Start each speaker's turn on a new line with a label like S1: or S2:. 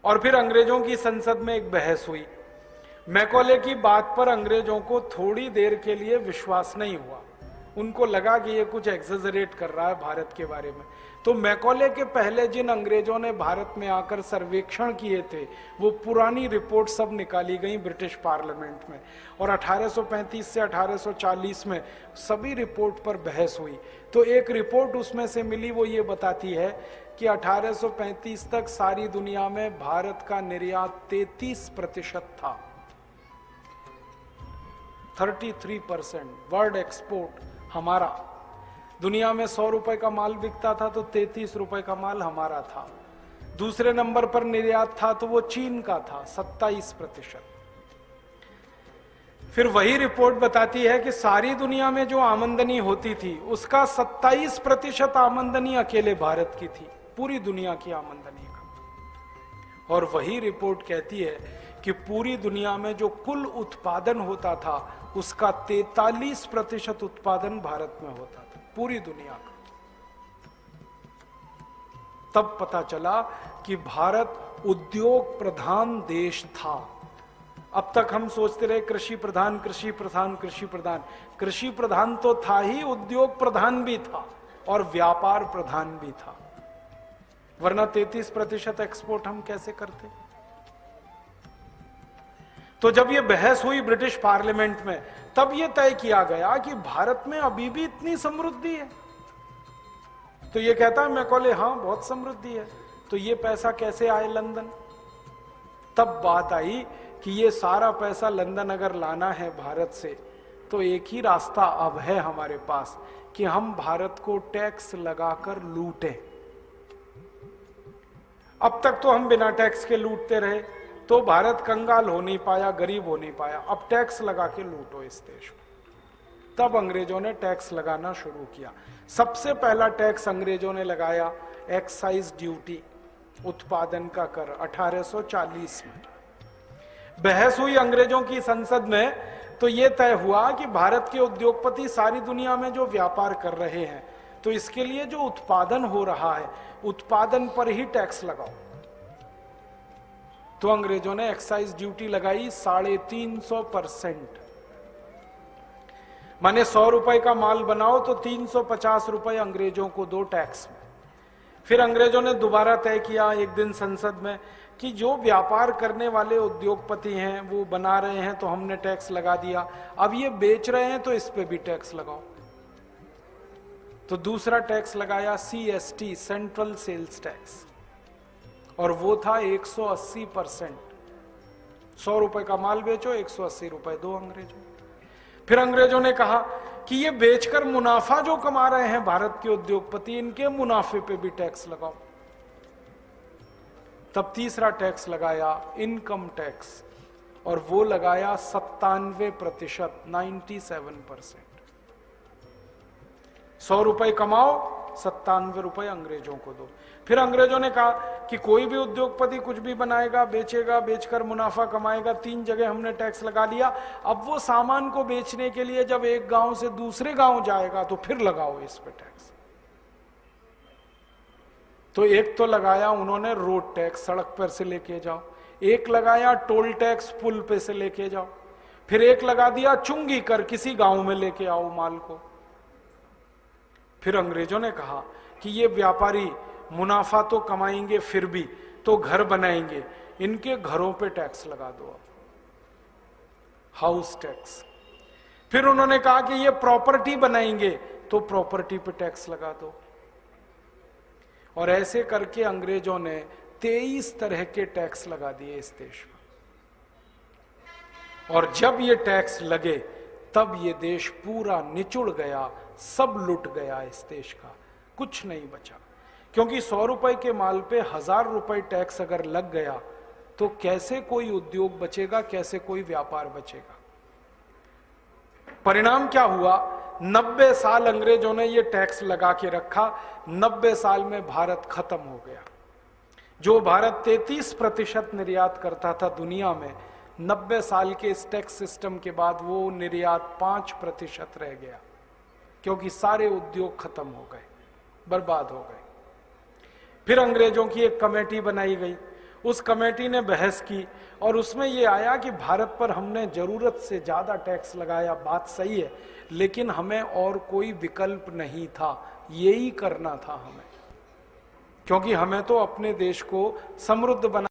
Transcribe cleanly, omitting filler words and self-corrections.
S1: और फिर अंग्रेजों की संसद में एक बहस हुई। मैकॉले की बात पर अंग्रेजों को थोड़ी देर के लिए विश्वास नहीं हुआ, उनको लगा कि ये कुछ एक्सेजरेट कर रहा है भारत के बारे में। तो मैकॉले के पहले जिन अंग्रेजों ने भारत में आकर सर्वेक्षण किए थे, वो पुरानी रिपोर्ट सब निकाली गई ब्रिटिश पार्लियामेंट में, और 1835 से 1840 में सभी रिपोर्ट पर बहस हुई। तो एक रिपोर्ट उसमें से मिली, वो ये बताती है कि 1835 तक सारी दुनिया में भारत का निर्यात 33% था, 33% वर्ल्ड एक्सपोर्ट हमारा। दुनिया में 100 रुपए का माल बिकता था तो 33 रुपए का माल हमारा था। दूसरे नंबर पर निर्यात था तो वो चीन का था, 27%। फिर वही रिपोर्ट बताती है कि सारी दुनिया में जो आमदनी होती थी उसका 27% आमदनी अकेले भारत की थी, पूरी दुनिया की आमदनी का। और वही रिपोर्ट कहती है कि पूरी दुनिया में जो कुल उत्पादन होता था उसका 43% उत्पादन भारत में होता था, पूरी दुनिया का। तब पता चला कि भारत उद्योग प्रधान देश था। अब तक हम सोचते रहे कृषि प्रधान, कृषि प्रधान, कृषि प्रधान। कृषि प्रधान तो था ही, उद्योग प्रधान भी था और व्यापार प्रधान भी था, वरना 33% एक्सपोर्ट हम कैसे करते। तो जब यह बहस हुई ब्रिटिश पार्लियामेंट में, तब यह तय किया गया कि भारत में अभी भी इतनी समृद्धि है। तो यह कहता है मैकॉले, हां बहुत समृद्धि है। तो यह पैसा कैसे आए लंदन? तब बात आई कि यह सारा पैसा लंदन अगर लाना है भारत से, तो एक ही रास्ता अब है हमारे पास कि हम भारत को टैक्स लगाकर लूटें। अब तक तो हम बिना टैक्स के लूटते रहे, तो भारत कंगाल हो नहीं पाया, गरीब हो नहीं पाया। अब टैक्स लगा के लूटो इस देश में। तब अंग्रेजों ने टैक्स लगाना शुरू किया। सबसे पहला टैक्स अंग्रेजों ने लगाया एक्साइज ड्यूटी, उत्पादन का कर, 1840 में। बहस हुई अंग्रेजों की संसद में, तो यह तय हुआ कि भारत के उद्योगपति सारी दुनिया में जो व्यापार कर रहे हैं, तो इसके लिए जो उत्पादन हो रहा है, उत्पादन पर ही टैक्स लगाओ। तो अंग्रेजों ने एक्साइज ड्यूटी लगाई 350%। माने 100 रुपए का माल बनाओ तो 350 रुपए अंग्रेजों को दो टैक्स में। फिर अंग्रेजों ने दोबारा तय किया एक दिन संसद में कि जो व्यापार करने वाले उद्योगपति हैं वो बना रहे हैं तो हमने टैक्स लगा दिया, अब ये बेच रहे हैं तो इस पे भी टैक्स लगाओ। तो दूसरा टैक्स लगाया CST, सेंट्रल सेल्स टैक्स, और वो था 180%। 100 रुपए का माल बेचो, 180 रुपए दो अंग्रेजों। फिर अंग्रेजों ने कहा कि ये बेचकर मुनाफा जो कमा रहे हैं भारत के उद्योगपति, इनके मुनाफे पे भी टैक्स लगाओ। तब तीसरा टैक्स लगाया इनकम टैक्स, और वो लगाया 97%, 97%। 100 रुपए कमाओ, 97 रुपए अंग्रेजों को दो। फिर अंग्रेजों ने कहा कि कोई भी उद्योगपति कुछ भी बनाएगा, बेचेगा, बेचकर मुनाफा कमाएगा, 3 जगह हमने टैक्स लगा लिया। अब वो सामान को बेचने के लिए जब एक गांव से दूसरे गांव जाएगा तो फिर लगाओ इस पे टैक्स। तो एक तो लगाया उन्होंने रोड टैक्स, सड़क पर से लेके जाओ। एक लगाया टोल टैक्स, पुल पे से लेके जाओ। फिर एक लगा दिया चुंगी कर, किसी गांव में लेके आओ माल को। फिर अंग्रेजों ने कहा कि ये व्यापारी मुनाफा तो कमाएंगे, फिर भी तो घर बनाएंगे, इनके घरों पे टैक्स लगा दो, हाउस टैक्स। फिर उन्होंने कहा कि ये प्रॉपर्टी बनाएंगे तो प्रॉपर्टी पे टैक्स लगा दो। और ऐसे करके अंग्रेजों ने 23 तरह के टैक्स लगा दिए इस देश में। और जब ये टैक्स लगे तब ये देश पूरा निचुड़ गया, सब लुट गया इस देश का, कुछ नहीं बचा। क्योंकि 100 रुपए के माल पे 1000 रुपए टैक्स अगर लग गया तो कैसे कोई उद्योग बचेगा, कैसे कोई व्यापार बचेगा। परिणाम क्या हुआ? 90 साल अंग्रेजों ने ये टैक्स लगा के रखा। 90 साल में भारत खत्म हो गया। जो भारत 33% निर्यात करता था दुनिया में, 90 साल के इस टैक्स सिस्टम के बाद वो निर्यात 5% रह गया, क्योंकि सारे उद्योग खत्म हो गए, बर्बाद हो गए। फिर अंग्रेजों की एक कमेटी बनाई गई, उस कमेटी ने बहस की और उसमें ये आया कि भारत पर हमने जरूरत से ज्यादा टैक्स लगाया, बात सही है, लेकिन हमें और कोई विकल्प नहीं था, यही करना था हमें, क्योंकि हमें तो अपने देश को समृद्ध बना